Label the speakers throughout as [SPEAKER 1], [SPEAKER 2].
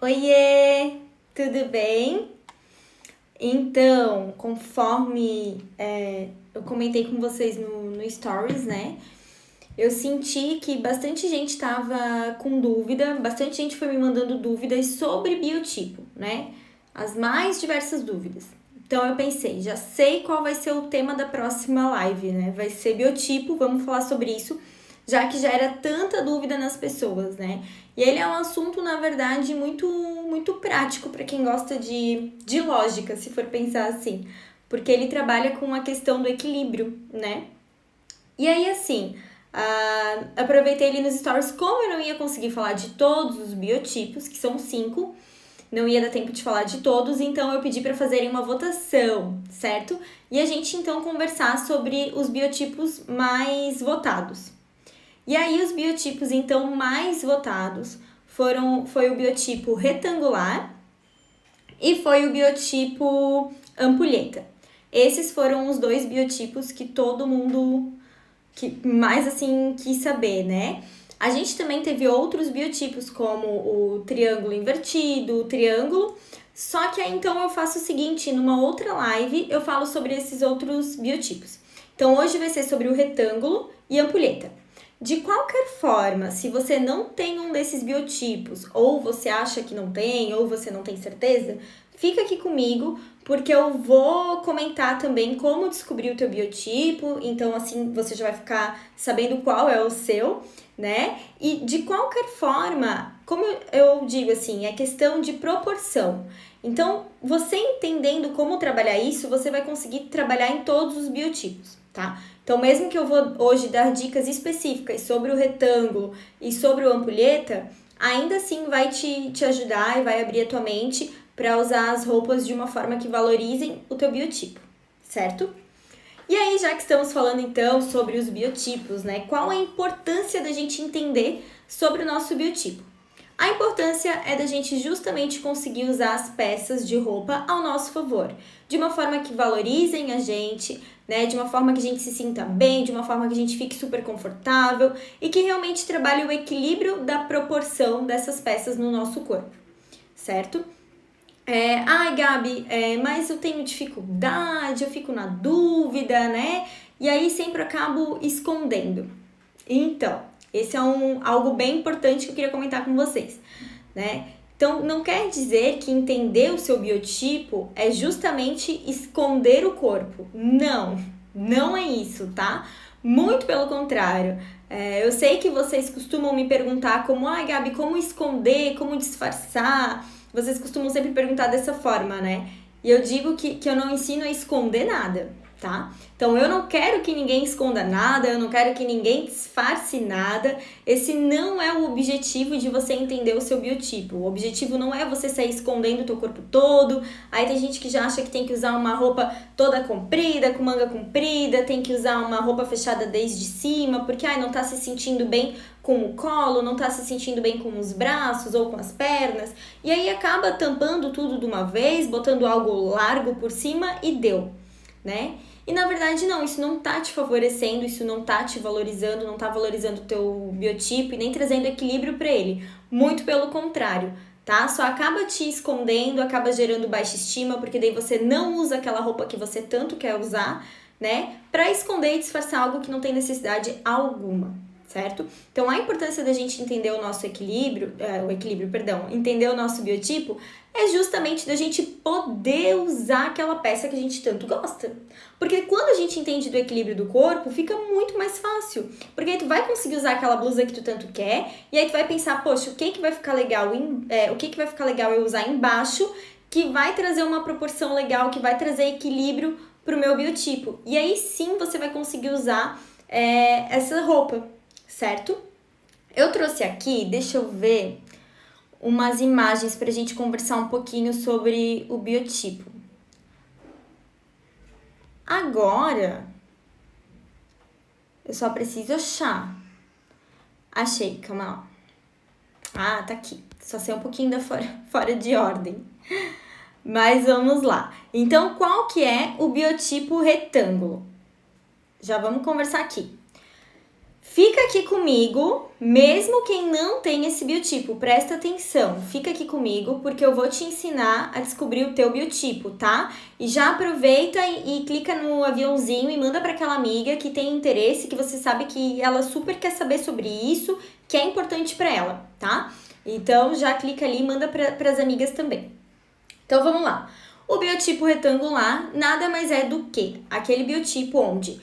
[SPEAKER 1] Oiê, tudo bem? Então, conforme eu comentei com vocês no Stories, né? Eu senti que bastante gente estava com dúvida, bastante gente foi me mandando dúvidas sobre biotipo, né? As mais diversas dúvidas. Então eu pensei, já sei qual vai ser o tema da próxima live, né? Vai ser biotipo, vamos falar sobre isso, já que já era tanta dúvida nas pessoas, né? E ele é um assunto, na verdade, muito prático para quem gosta de lógica, se for pensar assim, porque ele trabalha com a questão do equilíbrio, né? E aí, assim, aproveitei ele nos stories, como eu não ia conseguir falar de todos os biotipos, que são 5, não ia dar tempo de falar de todos, então eu pedi para fazerem uma votação, certo? E a gente então conversar sobre os biotipos mais votados. E aí os biotipos então mais votados foi o biotipo retangular e foi o biotipo ampulheta. Esses foram os dois biotipos que todo mundo que mais assim quis saber, né? A gente também teve outros biotipos, como o triângulo invertido, o triângulo. Só que aí então eu faço o seguinte, numa outra live eu falo sobre esses outros biotipos. Então hoje vai ser sobre o retângulo e ampulheta. De qualquer forma, se você não tem um desses biotipos, ou você acha que não tem, ou você não tem certeza, fica aqui comigo, porque eu vou comentar também como descobrir o teu biotipo, então assim você já vai ficar sabendo qual é o seu, né? E de qualquer forma, como eu digo assim, é questão de proporção. Então, você entendendo como trabalhar isso, você vai conseguir trabalhar em todos os biotipos, tá? Então, mesmo que eu vou hoje dar dicas específicas sobre o retângulo e sobre o ampulheta, ainda assim vai te ajudar e vai abrir a tua mente para usar as roupas de uma forma que valorizem o teu biotipo, certo? E aí, já que estamos falando então sobre os biotipos, né? Qual a importância da gente entender sobre o nosso biotipo? A importância é da gente justamente conseguir usar as peças de roupa ao nosso favor, de uma forma que valorizem a gente, né? De uma forma que a gente se sinta bem, de uma forma que a gente fique super confortável e que realmente trabalhe o equilíbrio da proporção dessas peças no nosso corpo, certo? Ai, Gabi, mas eu tenho dificuldade, eu fico na dúvida, né? E aí sempre acabo escondendo. Então, esse é algo bem importante que eu queria comentar com vocês, né? Então, não quer dizer que entender o seu biotipo é justamente esconder o corpo. Não, não é isso, tá? Muito pelo contrário. Eu sei que vocês costumam me perguntar como, ai, Gabi, como esconder, como disfarçar? Vocês costumam sempre perguntar dessa forma, né? E eu digo que eu não ensino a esconder nada, tá? Então eu não quero que ninguém esconda nada, eu não quero que ninguém disfarce nada. Esse não é o objetivo de você entender o seu biotipo. O objetivo não é você sair escondendo o teu corpo todo. Aí tem gente que já acha que tem que usar uma roupa toda comprida, com manga comprida, tem que usar uma roupa fechada desde cima, porque não tá se sentindo bem com o colo, não tá se sentindo bem com os braços ou com as pernas. E aí acaba tampando tudo de uma vez, botando algo largo por cima e deu, né? E na verdade não, isso não tá te favorecendo, isso não tá te valorizando, não tá valorizando o teu biotipo e nem trazendo equilíbrio para ele. Muito pelo contrário, tá? Só acaba te escondendo, acaba gerando baixa estima, porque daí você não usa aquela roupa que você tanto quer usar, né? Pra esconder e disfarçar algo que não tem necessidade alguma, certo? Então a importância da gente entender o nosso entender o nosso biotipo é justamente da gente poder usar aquela peça que a gente tanto gosta. Porque quando a gente entende do equilíbrio do corpo, fica muito mais fácil. Porque aí tu vai conseguir usar aquela blusa que tu tanto quer, e aí tu vai pensar, poxa, o que vai ficar legal eu usar embaixo, que vai trazer uma proporção legal, que vai trazer equilíbrio pro meu biotipo. E aí sim você vai conseguir usar essa roupa, certo? Eu trouxe aqui, deixa eu ver, umas imagens pra gente conversar um pouquinho sobre o biotipo. Agora, eu só preciso achar. Achei, calma lá. Ah, tá aqui. Só sei um pouquinho fora de ordem. Mas vamos lá. Então, qual que é o biotipo retângulo? Já vamos conversar aqui. Fica aqui comigo, mesmo quem não tem esse biotipo, presta atenção, fica aqui comigo porque eu vou te ensinar a descobrir o teu biotipo, tá? E já aproveita e clica no aviãozinho e manda para aquela amiga que tem interesse, que você sabe que ela super quer saber sobre isso, que é importante para ela, tá? Então já clica ali e manda para as amigas também. Então vamos lá. O biotipo retangular nada mais é do que aquele biotipo onde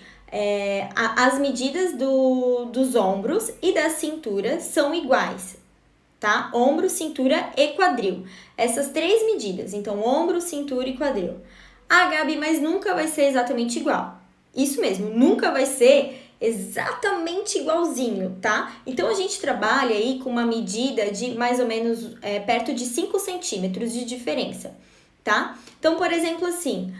[SPEAKER 1] as medidas dos ombros e da cintura são iguais, tá? Ombro, cintura e quadril. Essas 3 medidas, então ombro, cintura e quadril. Ah, Gabi, mas nunca vai ser exatamente igual. Isso mesmo, nunca vai ser exatamente igualzinho, tá? Então a gente trabalha aí com uma medida de mais ou menos perto de 5 centímetros de diferença, tá? Então, por exemplo, assim,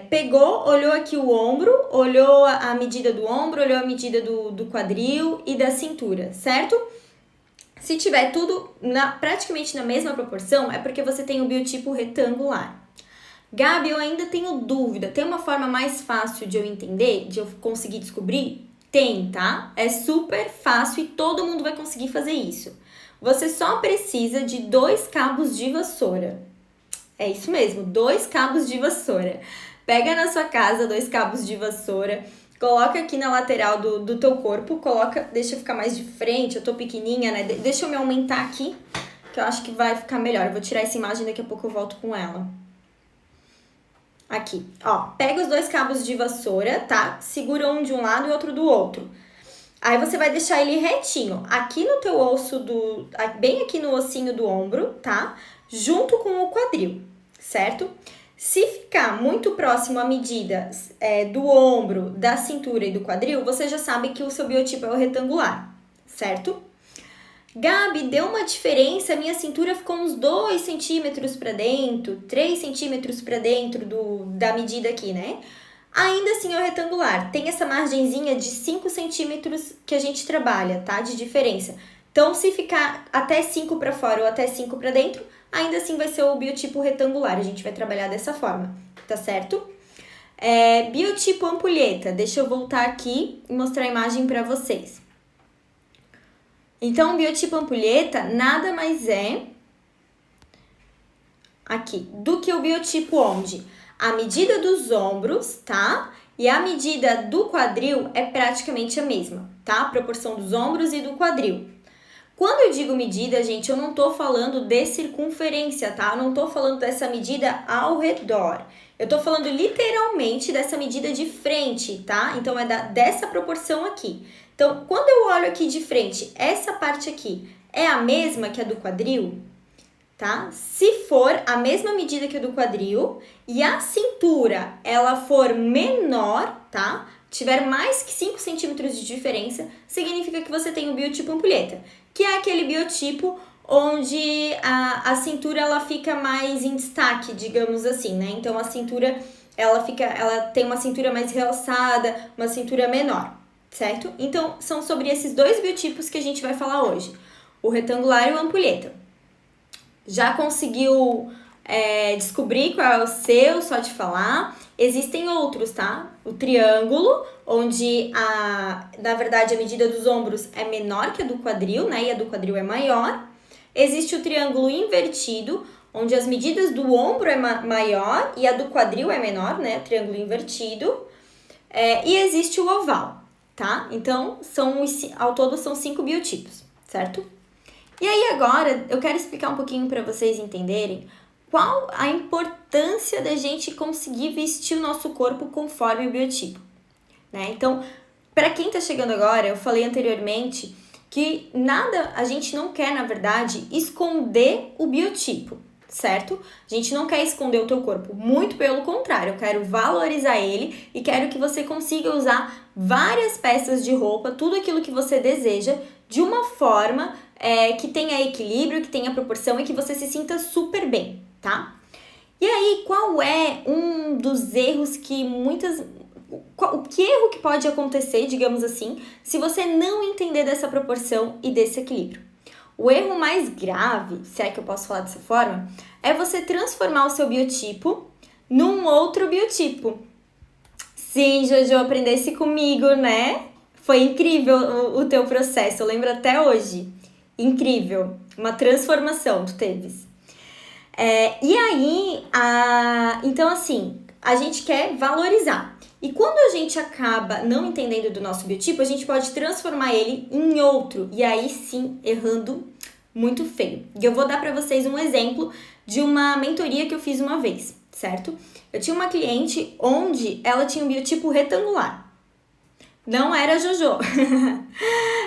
[SPEAKER 1] pegou, olhou aqui o ombro, olhou a medida do ombro, olhou a medida do quadril e da cintura, certo? Se tiver tudo praticamente na mesma proporção, é porque você tem o biotipo retangular. Gabi, eu ainda tenho dúvida, tem uma forma mais fácil de eu entender, de eu conseguir descobrir? Tem, tá? É super fácil e todo mundo vai conseguir fazer isso. Você só precisa de 2 cabos de vassoura. É isso mesmo, 2 cabos de vassoura. Pega na sua casa 2 cabos de vassoura, coloca aqui na lateral do teu corpo, deixa eu ficar mais de frente, eu tô pequenininha, né? Deixa eu me aumentar aqui, que eu acho que vai ficar melhor. Eu vou tirar essa imagem, daqui a pouco eu volto com ela. Aqui, ó, pega os 2 cabos de vassoura, tá? Segura um de um lado e outro do outro. Aí você vai deixar ele retinho, aqui no teu osso, bem aqui no ossinho do ombro, tá? Junto com o quadril, certo? Se ficar muito próximo à medida do ombro, da cintura e do quadril, você já sabe que o seu biotipo é o retangular, certo? Gabi, deu uma diferença, minha cintura ficou uns 2 centímetros para dentro, 3 centímetros para dentro da medida aqui, né? Ainda assim é o retangular, tem essa margenzinha de 5 centímetros que a gente trabalha, tá? De diferença. Então, se ficar até 5 para fora ou até 5 para dentro, ainda assim vai ser o biotipo retangular, a gente vai trabalhar dessa forma, tá certo? Biotipo ampulheta, deixa eu voltar aqui e mostrar a imagem para vocês. Então, o biotipo ampulheta nada mais é aqui do que o biotipo onde a medida dos ombros, tá? E a medida do quadril é praticamente a mesma, tá? A proporção dos ombros e do quadril. Quando eu digo medida, gente, eu não tô falando de circunferência, tá? Eu não tô falando dessa medida ao redor. Eu tô falando literalmente dessa medida de frente, tá? Então, dessa proporção aqui. Então, quando eu olho aqui de frente, essa parte aqui é a mesma que a do quadril, tá? Se for a mesma medida que a do quadril e a cintura, ela for menor, tá? Tiver mais que 5 centímetros de diferença, significa que você tem o biotipo ampulheta, que é aquele biotipo onde a cintura ela fica mais em destaque, digamos assim, né? Então, a cintura, ela tem uma cintura mais realçada, uma cintura menor, certo? Então, são sobre esses 2 biotipos que a gente vai falar hoje, o retangular e o ampulheta. Já conseguiu descobrir qual é o seu, só de falar? Existem outros, tá? O triângulo, onde na verdade a medida dos ombros é menor que a do quadril, né? E a do quadril é maior. Existe o triângulo invertido, onde as medidas do ombro é maior e a do quadril é menor, né? Triângulo invertido. E existe o oval, tá? Então, ao todo são 5 biotipos, certo? E aí agora eu quero explicar um pouquinho para vocês entenderem qual a importância da gente conseguir vestir o nosso corpo conforme o biotipo, né? Então, para quem tá chegando agora, eu falei anteriormente que a gente não quer, na verdade, esconder o biotipo, certo? A gente não quer esconder o teu corpo, muito pelo contrário, eu quero valorizar ele e quero que você consiga usar várias peças de roupa, tudo aquilo que você deseja, de uma forma que tenha equilíbrio, que tenha proporção e que você se sinta super bem, tá? E aí, qual é um dos erros que que erro que pode acontecer, digamos assim, se você não entender dessa proporção e desse equilíbrio? O erro mais grave, se é que eu posso falar dessa forma, é você transformar o seu biotipo num outro biotipo. Sim, Jojo, aprendesse comigo, né? Foi incrível o teu processo, eu lembro até hoje. Incrível, uma transformação tu teves. E aí, então assim, a gente quer valorizar. E quando a gente acaba não entendendo do nosso biotipo, a gente pode transformar ele em outro. E aí sim, errando muito feio. E eu vou dar pra vocês um exemplo de uma mentoria que eu fiz uma vez, certo? Eu tinha uma cliente onde ela tinha um biotipo retangular. Não era a Jojo.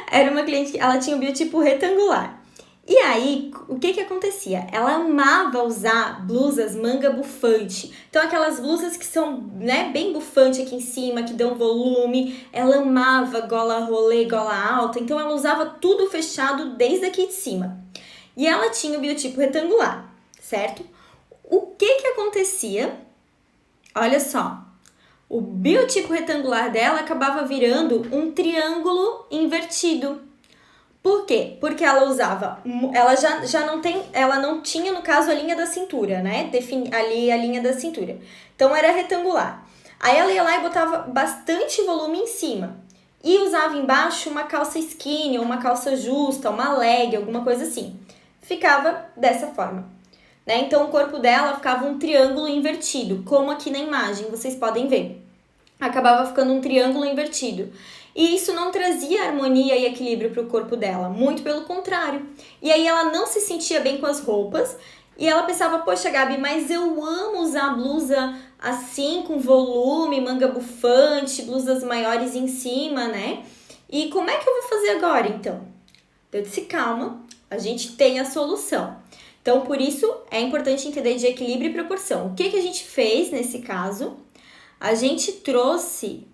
[SPEAKER 1] Era uma cliente que ela tinha um biotipo retangular. E aí, o que acontecia? Ela amava usar blusas manga bufante. Então, aquelas blusas que são, né, bem bufante aqui em cima, que dão volume. Ela amava gola rolê, gola alta. Então, ela usava tudo fechado desde aqui de cima. E ela tinha o biotipo retangular, certo? O que acontecia? Olha só. O biotipo retangular dela acabava virando um triângulo invertido. Por quê? Porque ela usava, ela não tinha, no caso, a linha da cintura, né? Ali a linha da cintura. Então era retangular. Aí ela ia lá e botava bastante volume em cima. E usava embaixo uma calça skinny, ou uma calça justa, uma leg, alguma coisa assim. Ficava dessa forma, né? Então o corpo dela ficava um triângulo invertido, como aqui na imagem, vocês podem ver. Acabava ficando um triângulo invertido. E isso não trazia harmonia e equilíbrio para o corpo dela, muito pelo contrário. E aí ela não se sentia bem com as roupas e ela pensava, poxa Gabi, mas eu amo usar blusa assim, com volume, manga bufante, blusas maiores em cima, né? E como é que eu vou fazer agora então? Eu disse, calma, a gente tem a solução. Então, por isso, é importante entender de equilíbrio e proporção. O que a gente fez nesse caso? A gente trouxe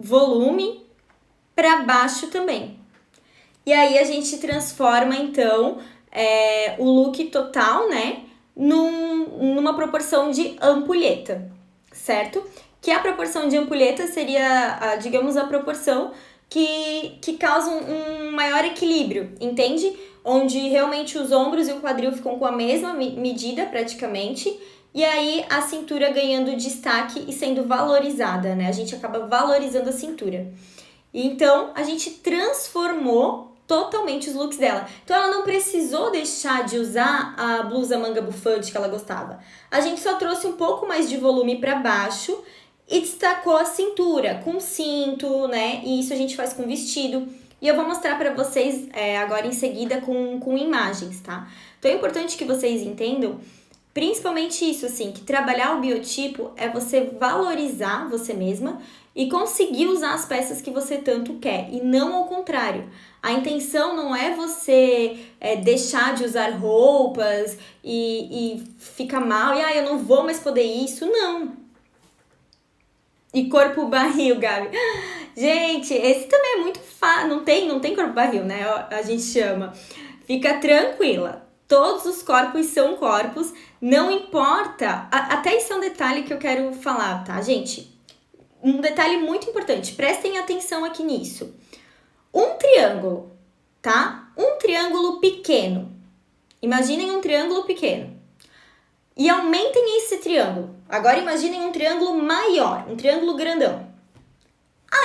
[SPEAKER 1] volume para baixo também. E aí a gente transforma, então, o look total, né, numa proporção de ampulheta, certo? Que a proporção de ampulheta seria, digamos, a proporção que causa um maior equilíbrio, entende? Onde realmente os ombros e o quadril ficam com a mesma medida, praticamente, e aí a cintura ganhando destaque e sendo valorizada, né? A gente acaba valorizando a cintura. Então, a gente transformou totalmente os looks dela. Então, ela não precisou deixar de usar a blusa manga bufante que ela gostava. A gente só trouxe um pouco mais de volume para baixo e destacou a cintura com cinto, né? E isso a gente faz com vestido. E eu vou mostrar para vocês agora em seguida com imagens, tá? Então, é importante que vocês entendam principalmente isso, assim, que trabalhar o biotipo é você valorizar você mesma e conseguir usar as peças que você tanto quer, e não ao contrário. A intenção não é você deixar de usar roupas e ficar mal, e eu não vou mais poder isso, não. E corpo barril, Gabi. Gente, esse também é muito fácil, não tem corpo barril, né? A gente chama. Fica tranquila. Todos os corpos são corpos, não importa. Até isso é um detalhe que eu quero falar, tá, gente? Um detalhe muito importante, prestem atenção aqui nisso. Um triângulo, tá? Um triângulo pequeno. Imaginem um triângulo pequeno. E aumentem esse triângulo. Agora imaginem um triângulo maior, um triângulo grandão.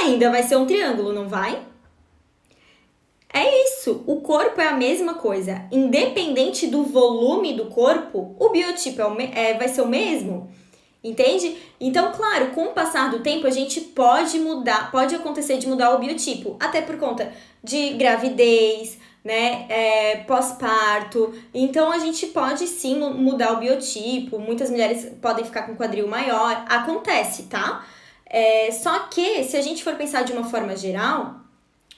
[SPEAKER 1] Ainda vai ser um triângulo, não vai? É isso, o corpo é a mesma coisa. Independente do volume do corpo, o biotipo vai ser o mesmo, entende? Então, claro, com o passar do tempo, a gente pode mudar, pode acontecer de mudar o biotipo, até por conta de gravidez, né, pós-parto. Então, a gente pode sim mudar o biotipo, muitas mulheres podem ficar com quadril maior, acontece, tá? Só que, se a gente for pensar de uma forma geral,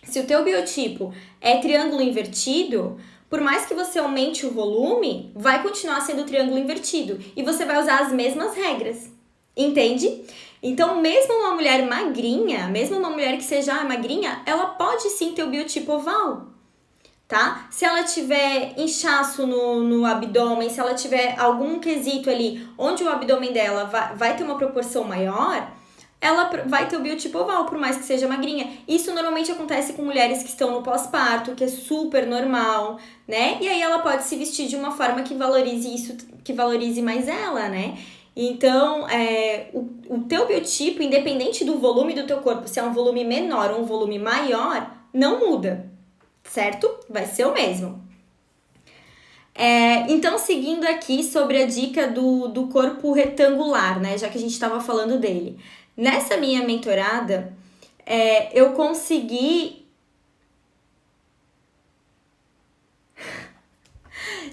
[SPEAKER 1] se o teu biotipo é triângulo invertido, por mais que você aumente o volume, vai continuar sendo triângulo invertido e você vai usar as mesmas regras, entende? Então, mesmo uma mulher magrinha, mesmo uma mulher que seja magrinha, ela pode sim ter o biotipo oval, tá? Se ela tiver inchaço no abdômen, se ela tiver algum quesito ali onde o abdômen dela vai ter uma proporção maior, ela vai ter o biotipo oval, por mais que seja magrinha. Isso normalmente acontece com mulheres que estão no pós-parto, que é super normal, né? E aí ela pode se vestir de uma forma que valorize isso, que valorize mais ela, né? Então, o teu biotipo, independente do volume do teu corpo, se é um volume menor ou um volume maior, não muda, certo? Vai ser o mesmo. Então, seguindo aqui sobre a dica do corpo retangular, né? Já que a gente estava falando dele. Nessa minha mentorada, eu consegui...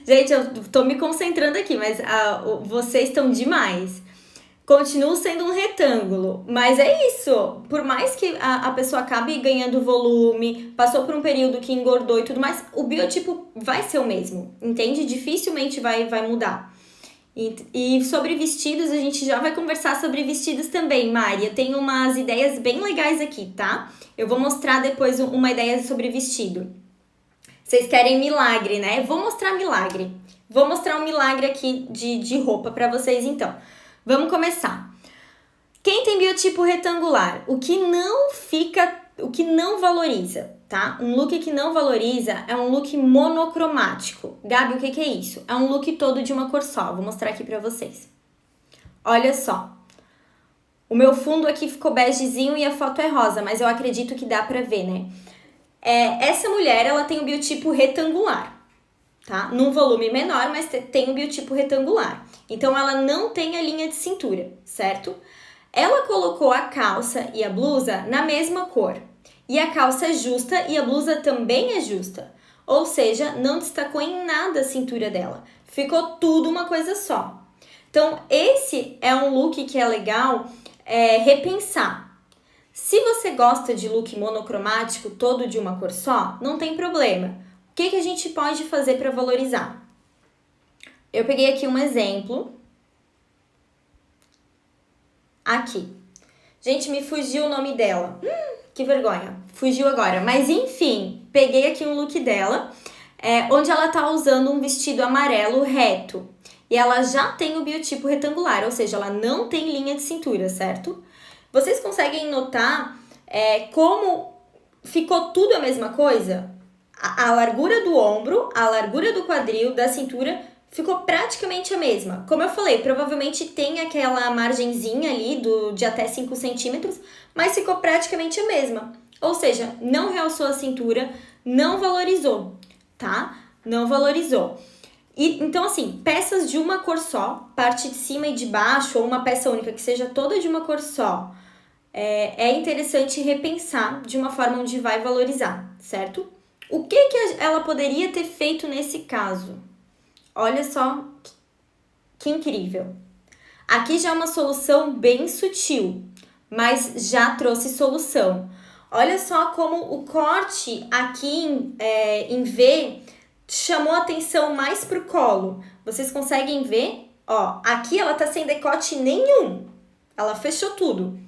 [SPEAKER 1] Gente, eu tô me concentrando aqui, mas vocês estão demais. Continua sendo um retângulo, mas é isso. Por mais que a pessoa acabe ganhando volume, passou por um período que engordou e tudo mais, o biotipo vai ser o mesmo, entende? Dificilmente vai mudar. E sobre vestidos, a gente já vai conversar sobre vestidos também, Mari. Eu tenho umas ideias bem legais aqui, tá? Eu vou mostrar depois uma ideia sobre vestido. Vocês querem milagre, né? Vou mostrar milagre. Vou mostrar um milagre aqui de roupa pra vocês, então. Vamos começar. Quem tem biotipo retangular, o que não valoriza, tá? Um look que não valoriza é um look monocromático. Gabi, o que é isso? É um look todo de uma cor só. Vou mostrar aqui pra vocês. Olha só. O meu fundo aqui ficou begezinho e a foto é rosa, mas eu acredito que dá pra ver, né? Essa mulher, ela tem o biotipo retangular, tá? Num volume menor, mas tem um biotipo retangular. Então, ela não tem a linha de cintura, certo? Ela colocou a calça e a blusa na mesma cor. E a calça é justa e a blusa também é justa. Ou seja, não destacou em nada a cintura dela. Ficou tudo uma coisa só. Então, esse é um look que é legal repensar. Se você gosta de look monocromático, todo de uma cor só, não tem problema. O que a gente pode fazer para valorizar? Eu peguei aqui um exemplo. Aqui. Gente, me fugiu o nome dela. Que vergonha. Fugiu agora. Mas enfim, peguei aqui um look dela, onde ela tá usando um vestido amarelo reto. E ela já tem o biotipo retangular, ou seja, ela não tem linha de cintura, certo? Vocês conseguem notar como ficou tudo a mesma coisa? A largura do ombro, a largura do quadril, da cintura, ficou praticamente a mesma. Como eu falei, provavelmente tem aquela margenzinha ali de até 5 centímetros, mas ficou praticamente a mesma. Ou seja, não realçou a cintura, não valorizou, tá? Não valorizou. Então, assim, peças de uma cor só, parte de cima e de baixo, ou uma peça única que seja toda de uma cor só, é interessante repensar de uma forma onde vai valorizar, certo? O que ela poderia ter feito nesse caso? Olha só que incrível. Aqui já é uma solução bem sutil, mas já trouxe solução. Olha só como o corte aqui em V chamou atenção mais pro colo. Vocês conseguem ver? Ó, aqui ela tá sem decote nenhum. Ela fechou tudo.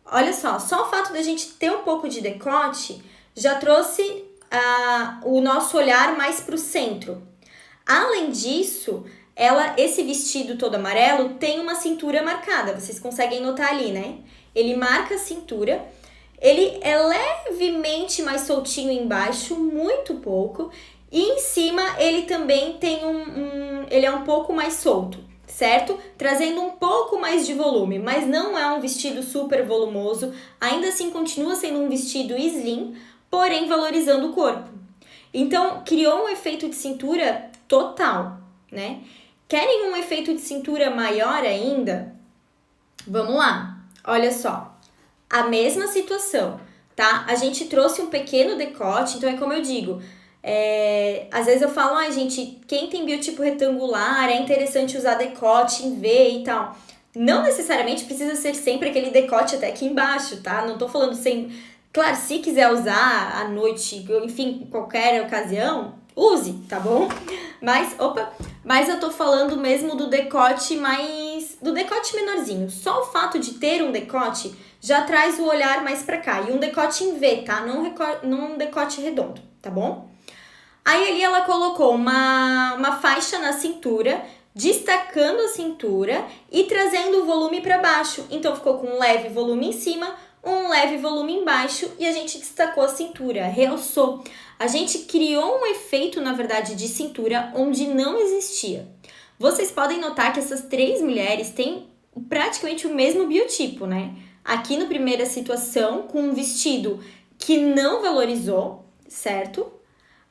[SPEAKER 1] Olha só o fato da gente ter um pouco de decote já trouxe o nosso olhar mais pro centro. Além disso, esse vestido todo amarelo tem uma cintura marcada. Vocês conseguem notar ali, né? Ele marca a cintura. Ele é levemente mais soltinho embaixo, muito pouco. E em cima ele também tem ele é um pouco mais solto, certo? Trazendo um pouco mais de volume, mas não é um vestido super volumoso. Ainda assim continua sendo um vestido slim, porém valorizando o corpo. Então, criou um efeito de cintura total, né? Querem um efeito de cintura maior ainda? Vamos lá. Olha só. A mesma situação, tá? A gente trouxe um pequeno decote, então é como eu digo. Às vezes eu falo, gente, quem tem biotipo retangular, é interessante usar decote em V e tal. Não necessariamente precisa ser sempre aquele decote até aqui embaixo, tá? Não tô falando sem... Claro, se quiser usar à noite, enfim, em qualquer ocasião, use, tá bom? Mas eu tô falando mesmo do decote do decote menorzinho. Só o fato de ter um decote já traz o olhar mais pra cá. E um decote em V, tá? Não um decote redondo, tá bom? Aí ali ela colocou uma faixa na cintura, destacando a cintura e trazendo o volume para baixo. Então ficou com um leve volume em cima, um leve volume embaixo e a gente destacou a cintura, realçou. A gente criou um efeito, na verdade, de cintura onde não existia. Vocês podem notar que essas 3 mulheres têm praticamente o mesmo biotipo, né? Aqui na primeira situação, com um vestido que não valorizou, certo?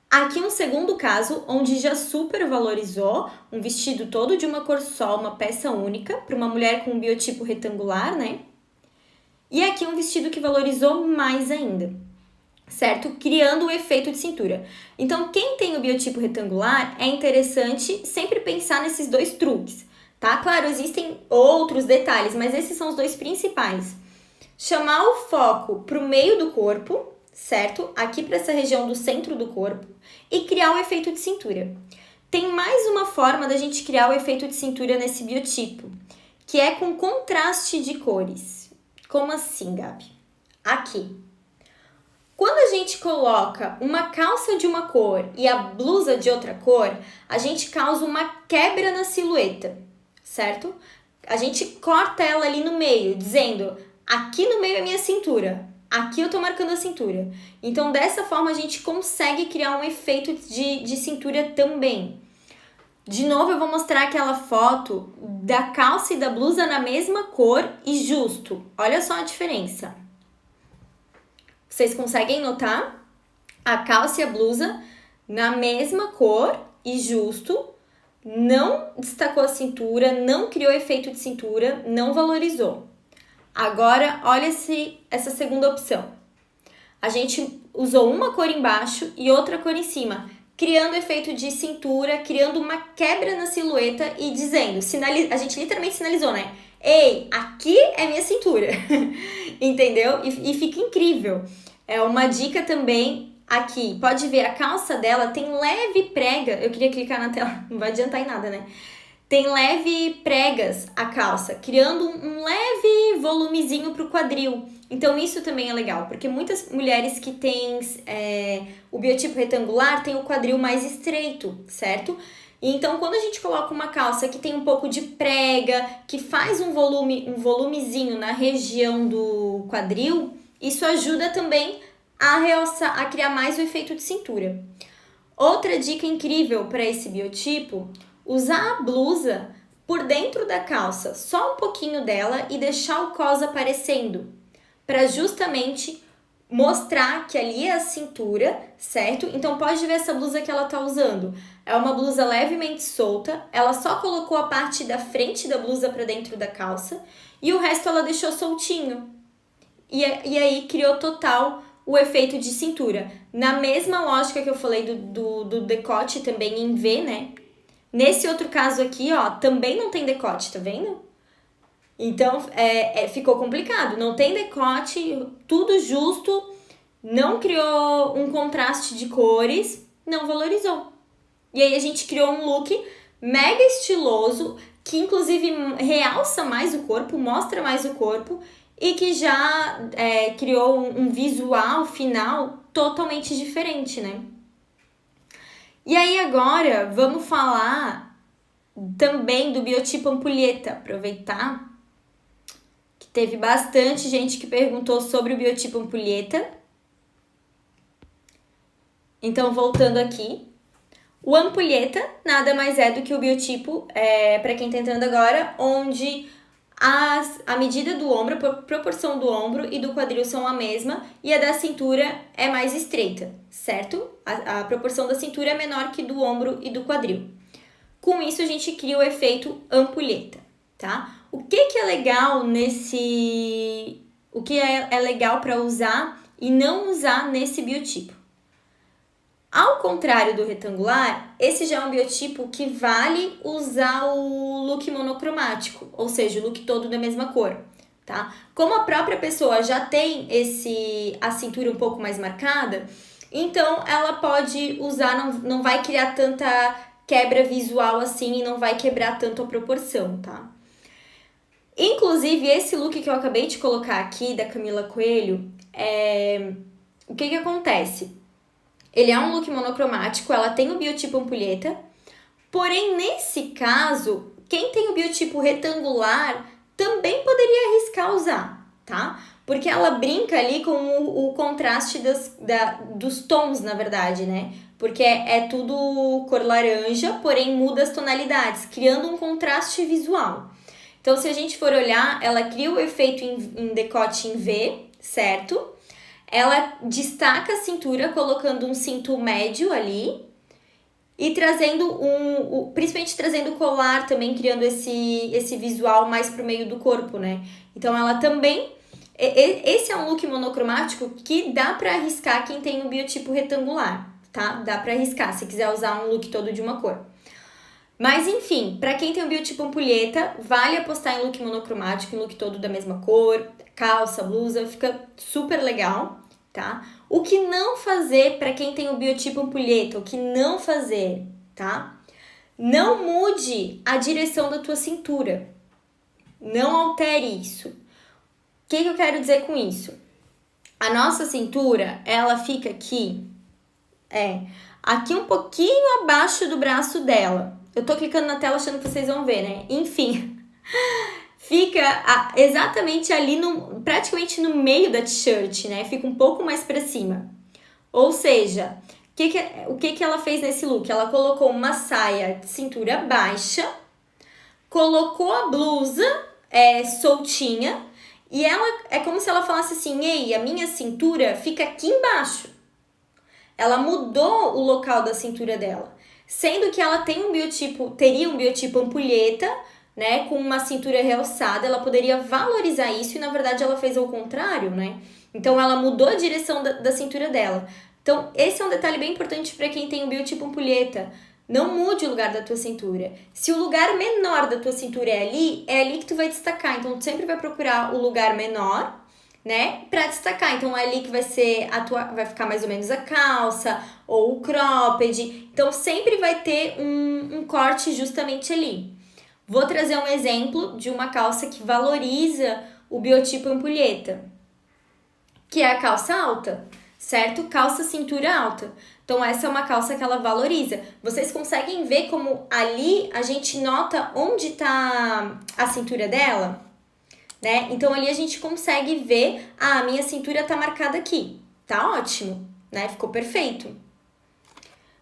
[SPEAKER 1] Aqui um segundo caso, onde já super valorizou, um vestido todo de uma cor só, uma peça única, para uma mulher com um biotipo retangular, né? E aqui um vestido que valorizou mais ainda, certo? Criando o efeito de cintura. Então, quem tem o biotipo retangular, é interessante sempre pensar nesses 2 truques, tá? Claro, existem outros detalhes, mas esses são os 2 principais. Chamar o foco para o meio do corpo, certo? Aqui para essa região do centro do corpo, e criar o efeito de cintura. Tem mais uma forma da gente criar o efeito de cintura nesse biotipo, que é com contraste de cores. Como assim, Gabi? Aqui. Quando a gente coloca uma calça de uma cor e a blusa de outra cor, a gente causa uma quebra na silhueta, certo? A gente corta ela ali no meio, dizendo, aqui no meio é minha cintura, aqui eu tô marcando a cintura. Então, dessa forma, a gente consegue criar um efeito de cintura também. De novo, eu vou mostrar aquela foto da calça e da blusa na mesma cor e justo. Olha só a diferença. Vocês conseguem notar? A calça e a blusa na mesma cor e justo, não destacou a cintura, não criou efeito de cintura, não valorizou. Agora, olha essa segunda opção. A gente usou uma cor embaixo e outra cor em cima, criando efeito de cintura, criando uma quebra na silhueta e dizendo, a gente literalmente sinalizou, né? Ei, aqui é minha cintura, entendeu? E fica incrível. É uma dica também aqui, pode ver, a calça dela tem leve prega, eu queria clicar na tela, não vai adiantar em nada, né? Tem leve pregas a calça, criando um leve volumezinho pro quadril. Então isso também é legal, porque muitas mulheres que têm o biotipo retangular têm o quadril mais estreito, certo? E então quando a gente coloca uma calça que tem um pouco de prega, que faz um volumezinho na região do quadril, isso ajuda também a realçar, a criar mais o efeito de cintura. Outra dica incrível para esse biotipo, usar a blusa por dentro da calça, só um pouquinho dela e deixar o cos aparecendo, para justamente mostrar que ali é a cintura, certo? Então pode ver essa blusa que ela tá usando. É uma blusa levemente solta, ela só colocou a parte da frente da blusa para dentro da calça e o resto ela deixou soltinho. E aí criou total o efeito de cintura. Na mesma lógica que eu falei do decote também em V, né? Nesse outro caso aqui, ó, também não tem decote, tá vendo? Então, ficou complicado. Não tem decote, tudo justo, não criou um contraste de cores, não valorizou. E aí a gente criou um look mega estiloso, que inclusive realça mais o corpo, mostra mais o corpo, e que já criou um visual final totalmente diferente, né? E aí agora vamos falar também do biotipo ampulheta, aproveitar que teve bastante gente que perguntou sobre o biotipo ampulheta. Então, voltando aqui, o ampulheta nada mais é do que o biotipo, para quem tá entrando agora, onde a medida do ombro, a proporção do ombro e do quadril são a mesma e a da cintura é mais estreita, certo? A proporção da cintura é menor que do ombro e do quadril. Com isso, a gente cria o efeito ampulheta, tá? O que é legal o que é legal para usar e não usar nesse biotipo? Ao contrário do retangular, esse já é um biotipo que vale usar o look monocromático, ou seja, o look todo da mesma cor, tá? Como a própria pessoa já tem a cintura um pouco mais marcada, então ela pode usar, não vai criar tanta quebra visual assim e não vai quebrar tanto a proporção, tá? Inclusive, esse look que eu acabei de colocar aqui, da Camila Coelho, o que acontece? Ele é um look monocromático, ela tem o biotipo ampulheta, porém, nesse caso, quem tem o biotipo retangular também poderia arriscar usar, tá? Porque ela brinca ali com o contraste dos tons, na verdade, né? Porque é tudo cor laranja, porém muda as tonalidades, criando um contraste visual. Então, se a gente for olhar, ela cria o efeito em decote em V, certo? Ela destaca a cintura colocando um cinto médio ali e trazendo principalmente trazendo o colar também, criando esse visual mais pro meio do corpo, né? Então ela também, esse é um look monocromático que dá pra arriscar quem tem um biotipo retangular, tá? Dá pra arriscar se quiser usar um look todo de uma cor. Mas enfim, pra quem tem um biotipo ampulheta, vale apostar em look monocromático, em look todo da mesma cor, calça, blusa, fica super legal, tá? O que não fazer para quem tem o biotipo ampulheta, o que não fazer, tá? Não mude a direção da tua cintura. Não altere isso. O que eu quero dizer com isso? A nossa cintura, ela fica aqui um pouquinho abaixo do braço dela. Eu tô clicando na tela achando que vocês vão ver, né? Enfim, fica exatamente ali, praticamente no meio da t-shirt, né? Fica um pouco mais pra cima. Ou seja, o que ela fez nesse look? Ela colocou uma saia de cintura baixa, colocou a blusa soltinha e ela é como se ela falasse assim: ei, a minha cintura fica aqui embaixo. Ela mudou o local da cintura dela, sendo que ela teria um biotipo ampulheta, né, com uma cintura realçada. Ela poderia valorizar isso e na verdade ela fez ao contrário, né? Então ela mudou a direção da cintura dela. Então esse é um detalhe bem importante para quem tem o biotipo ampulheta. Não mude o lugar da tua cintura. Se o lugar menor da tua cintura é ali que tu vai destacar. Então tu sempre vai procurar o lugar menor, né, pra destacar. Então é ali que vai ficar mais ou menos a calça ou o cropped. Então sempre vai ter um corte justamente ali. Vou trazer um exemplo de uma calça que valoriza o biotipo ampulheta, que é a calça alta, certo? Calça cintura alta. Então essa é uma calça que ela valoriza. Vocês conseguem ver como ali a gente nota onde tá a cintura dela? Né? Então ali a gente consegue ver, a minha cintura tá marcada aqui. Tá ótimo, né? Ficou perfeito.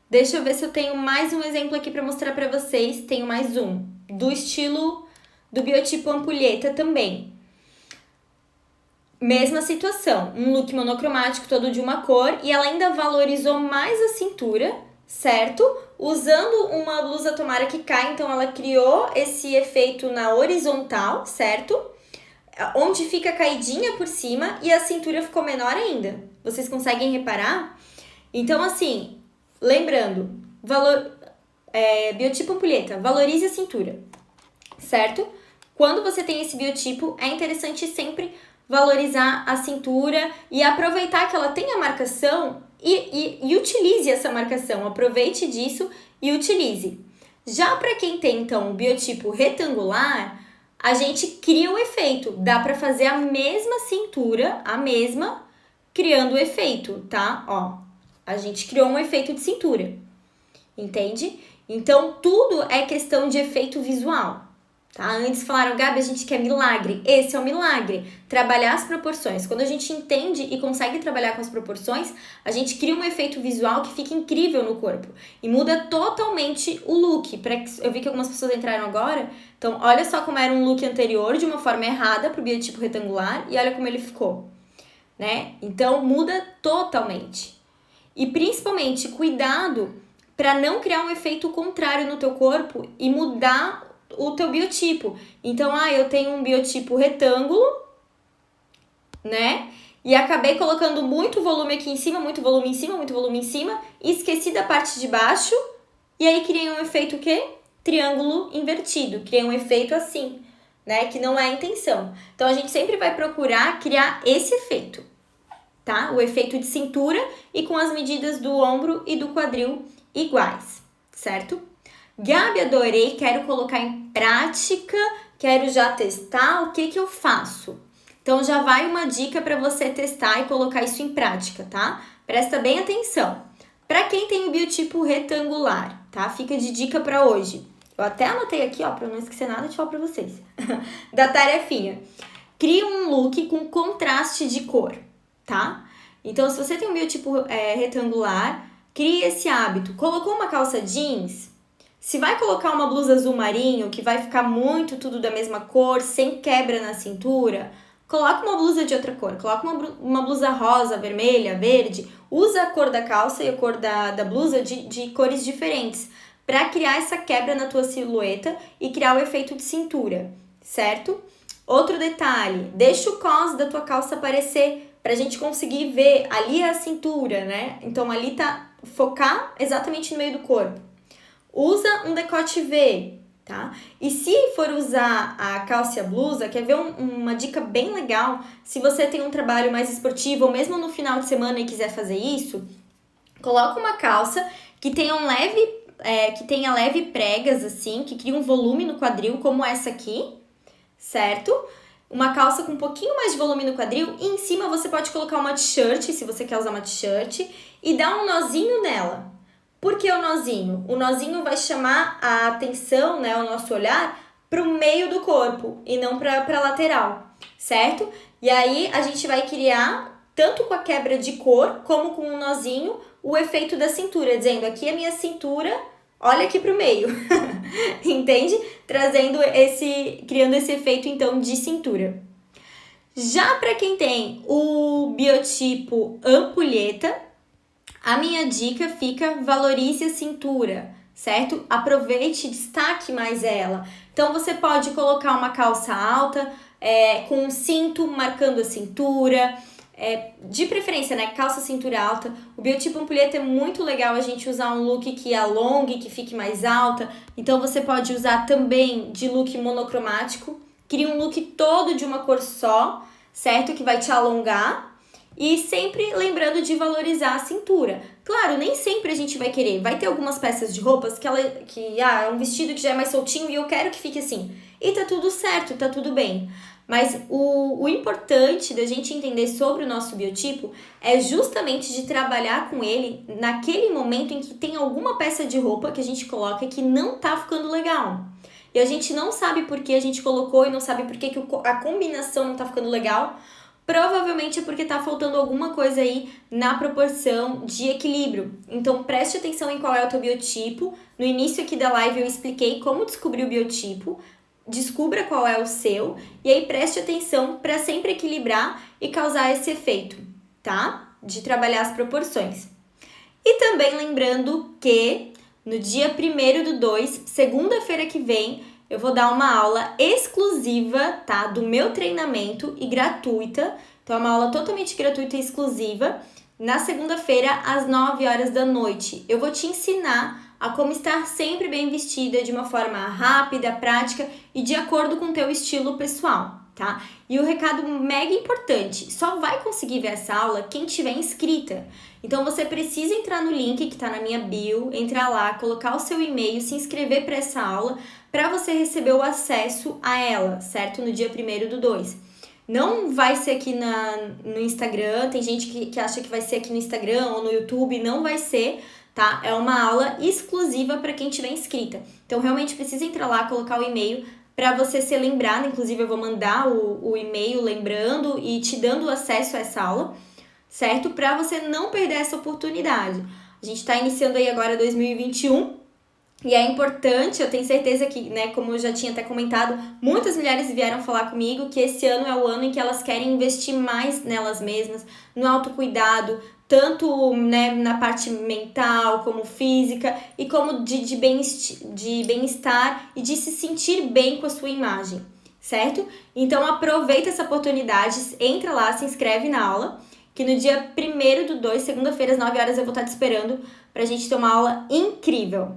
[SPEAKER 1] Deixa eu ver se eu tenho mais um exemplo aqui para mostrar para vocês. Tenho mais um, do estilo do biotipo ampulheta também. Mesma situação, um look monocromático todo de uma cor e ela ainda valorizou mais a cintura, certo? Usando uma blusa tomara que cai, então ela criou esse efeito na horizontal, certo? Onde fica caidinha por cima e a cintura ficou menor ainda. Vocês conseguem reparar? Então, assim, lembrando, biotipo ampulheta, valorize a cintura, certo? Quando você tem esse biotipo, é interessante sempre valorizar a cintura e aproveitar que ela tem a marcação e utilize essa marcação. Aproveite disso e utilize. Já para quem tem, então, o biotipo retangular, a gente cria um efeito. Dá para fazer a mesma cintura, criando o efeito, tá? Ó, a gente criou um efeito de cintura, entende? Então, tudo é questão de efeito visual. Tá? Antes falaram, Gabi, a gente quer milagre. Esse é o milagre. Trabalhar as proporções. Quando a gente entende e consegue trabalhar com as proporções, a gente cria um efeito visual que fica incrível no corpo. E muda totalmente o look. Eu vi que algumas pessoas entraram agora. Então, olha só como era um look anterior, de uma forma errada, pro biotipo retangular. E olha como ele ficou. Né? Então, muda totalmente. E principalmente, cuidado para não criar um efeito contrário no teu corpo e mudar o teu biotipo. Então, eu tenho um biotipo retângulo, né? E acabei colocando muito volume aqui em cima, muito volume em cima, muito volume em cima, e esqueci da parte de baixo, e aí criei um efeito o quê? Triângulo invertido. Criei um efeito assim, né? Que não é a intenção. Então, a gente sempre vai procurar criar esse efeito, tá? O efeito de cintura e com as medidas do ombro e do quadril iguais, certo? Gabi, adorei, quero colocar em prática, quero já testar, o que eu faço? Então, já vai uma dica para você testar e colocar isso em prática, tá? Presta bem atenção. Para quem tem o biotipo retangular, tá? Fica de dica para hoje. Eu até anotei aqui, ó, para não esquecer nada de falar para vocês. Da tarefinha. O cria um look com contraste de cor, tá? Então, se você tem um biotipo retangular, crie esse hábito. Colocou uma calça jeans? Se vai colocar uma blusa azul marinho, que vai ficar muito tudo da mesma cor, sem quebra na cintura, coloca uma blusa de outra cor. Coloca uma blusa rosa, vermelha, verde. Usa a cor da calça e a cor da blusa de cores diferentes, para criar essa quebra na tua silhueta e criar o efeito de cintura, certo? Outro detalhe, deixa o cos da tua calça aparecer, pra gente conseguir ver, ali é a cintura, né? Então ali tá, focar exatamente no meio do corpo. Usa um decote V, tá? E se for usar a calça e a blusa, quer ver uma dica bem legal? Se você tem um trabalho mais esportivo, ou mesmo no final de semana e quiser fazer isso, coloca uma calça que tenha leve pregas, assim, que cria um volume no quadril, como essa aqui, certo? Uma calça com um pouquinho mais de volume no quadril, e em cima você pode colocar uma t-shirt, se você quer usar uma t-shirt, e dar um nozinho nela. Por que o nozinho? O nozinho vai chamar a atenção, né, o nosso olhar, para o meio do corpo e não para a lateral, certo? E aí a gente vai criar, tanto com a quebra de cor, como com o nozinho, o efeito da cintura, dizendo aqui a minha cintura, olha aqui para o meio, entende? Criando esse efeito então de cintura. Já para quem tem o biotipo ampulheta, a minha dica fica: valorize a cintura, certo? Aproveite e destaque mais ela. Então, você pode colocar uma calça alta, com um cinto marcando a cintura, de preferência, né? Calça cintura alta. O biotipo ampulheta é muito legal a gente usar um look que alongue, que fique mais alta. Então, você pode usar também de look monocromático. Cria um look todo de uma cor só, certo? Que vai te alongar. E sempre lembrando de valorizar a cintura. Claro, nem sempre a gente vai querer. Vai ter algumas peças de roupas é um vestido que já é mais soltinho e eu quero que fique assim. E tá tudo certo, tá tudo bem. Mas o importante da gente entender sobre o nosso biotipo é justamente de trabalhar com ele naquele momento em que tem alguma peça de roupa que a gente coloca que não tá ficando legal. E a gente não sabe por que a gente colocou e não sabe por que a combinação não tá ficando legal. Provavelmente é porque tá faltando alguma coisa aí na proporção de equilíbrio. Então preste atenção em qual é o teu biotipo. No início aqui da live eu expliquei como descobrir o biotipo. Descubra qual é o seu e aí preste atenção para sempre equilibrar e causar esse efeito, tá? De trabalhar as proporções. E também lembrando que no dia 1º/2, segunda-feira que vem, eu vou dar uma aula exclusiva, tá? Do meu treinamento e gratuita. Então, é uma aula totalmente gratuita e exclusiva. Na segunda-feira, às 9 horas da noite. Eu vou te ensinar a como estar sempre bem vestida de uma forma rápida, prática e de acordo com o teu estilo pessoal, tá? E o recado mega importante, só vai conseguir ver essa aula quem tiver inscrita. Então, você precisa entrar no link que tá na minha bio, entrar lá, colocar o seu e-mail, se inscrever para essa aula, para você receber o acesso a ela, certo? No dia 1º/2. Não vai ser aqui no Instagram, tem gente que acha que vai ser aqui no Instagram ou no YouTube, não vai ser, tá? É uma aula exclusiva para quem tiver inscrita. Então, realmente precisa entrar lá, colocar o e-mail para você ser lembrado. Inclusive, eu vou mandar o e-mail lembrando e te dando acesso a essa aula, certo? Para você não perder essa oportunidade. A gente está iniciando aí agora 2021 e é importante, eu tenho certeza que, né, como eu já tinha até comentado, muitas mulheres vieram falar comigo que esse ano é o ano em que elas querem investir mais nelas mesmas, no autocuidado, tanto, né, na parte mental, como física, e como de bem-estar e de se sentir bem com a sua imagem, certo? Então aproveita essa oportunidade, entra lá, se inscreve na aula, que no dia 1º/2, segunda-feira, às 9 horas, eu vou estar te esperando pra gente ter uma aula incrível,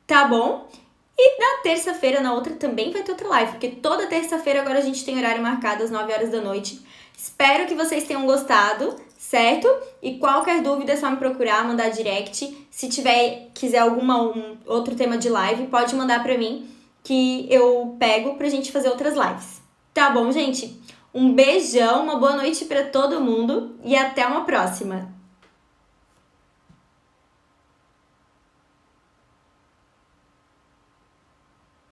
[SPEAKER 1] tá bom? E na terça-feira, na outra, também vai ter outra live, porque toda terça-feira agora a gente tem horário marcado às 9 horas da noite. Espero que vocês tenham gostado, certo? E qualquer dúvida é só me procurar, mandar direct. Se quiser outro tema de live, pode mandar pra mim, que eu pego pra gente fazer outras lives. Tá bom, gente? Um beijão, uma boa noite pra todo mundo e até uma próxima!